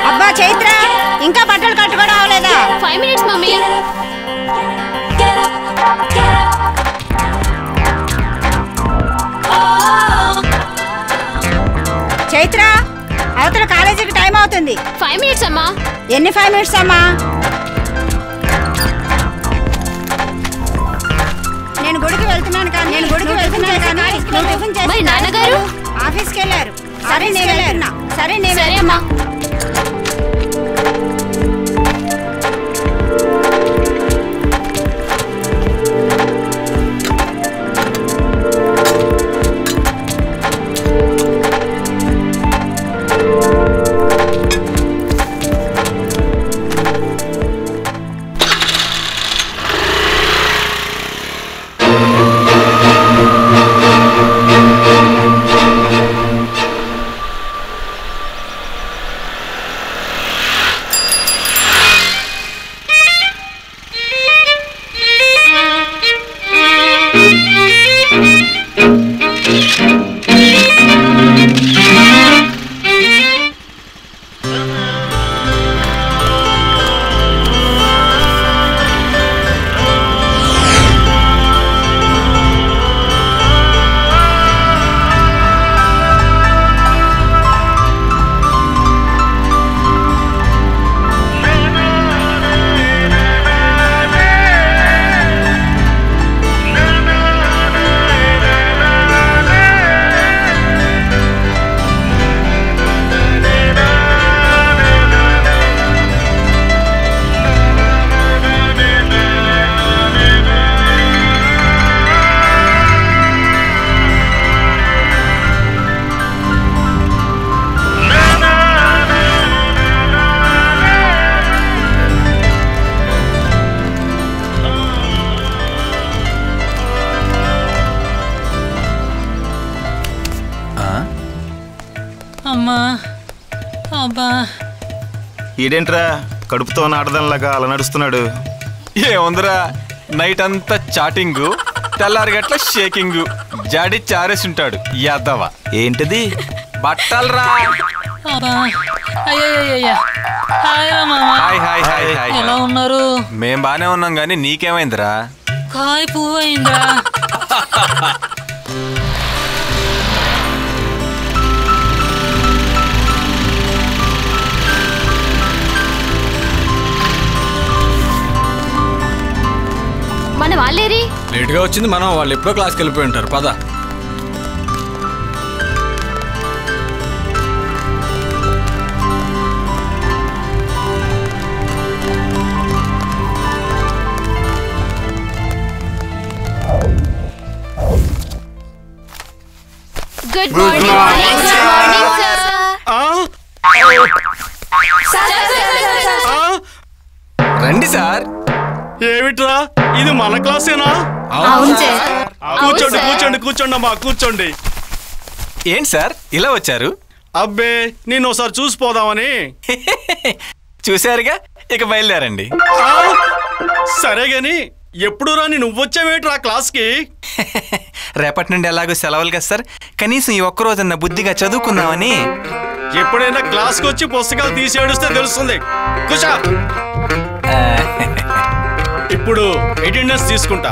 అబ్బా చైత్ర, ఇంకా బట్టలు కట్టుకోవడం అవలేదా? 5 minutes మమ్మీ. చైత్ర, అవతల కాలేజీకి టైం అవుతుంది. 5 minutes అమ్మా. ఎన్ని 5 minutes అమ్మా? నేను గుడికి వెళ్తున్నాను కానీ మరి నాన్నగారు ఆఫీస్కి వెళ్ళారు. సరే నేను వెళ్తున్నా. సరే అమ్మా. ఈడేంట్రా కడుపుతో ఆడదంలాగా అలా నడుస్తున్నాడు? ఏముందిరా, నైట్ అంతా చాటింగ్, తెల్లారిగట్ల షేకింగ్, జాడి చారేసి ఉంటాడు యాదవ. ఏంటిది? బట్టలరా. ఎలా ఉన్నారు? మేం బానే ఉన్నాం గానీ నీకేమైందిరా? కాయ పువ్వు అయిందా? మన వాళ్ళేరి లేట్గా వచ్చింది మనం, వాళ్ళు ఎప్పుడో క్లాస్కి వెళ్ళిపోయి ఉంటారు. పద. గుడ్ మార్నింగ్ రండి సార్. ఏమిట్రా ఇది మన క్లాసేనా? కూర్చోండి కూర్చోండి కూర్చోండి అమ్మా కూర్చోండి. ఏంటి సార్ ఇలా వచ్చారు? అబ్బే నేను ఒకసారి చూసిపోదామని. చూశారుగా, ఇక బయలుదేరండి. సరే గాని ఎప్పుడు రాని నువ్వొచ్చావేట్రా క్లాస్కి? రేపటి నుండి ఎలాగో సెలవులు కదా సార్, కనీసం ఈ ఒక్కరోజన్న బుద్ధిగా చదువుకుందామని. ఎప్పుడైనా క్లాస్కి వచ్చి పుస్తకాలు తీసేడుస్తే తెలుస్తుంది. కూర్చో. ఇప్పుడు అటెండెన్స్ తీసుకుంటా.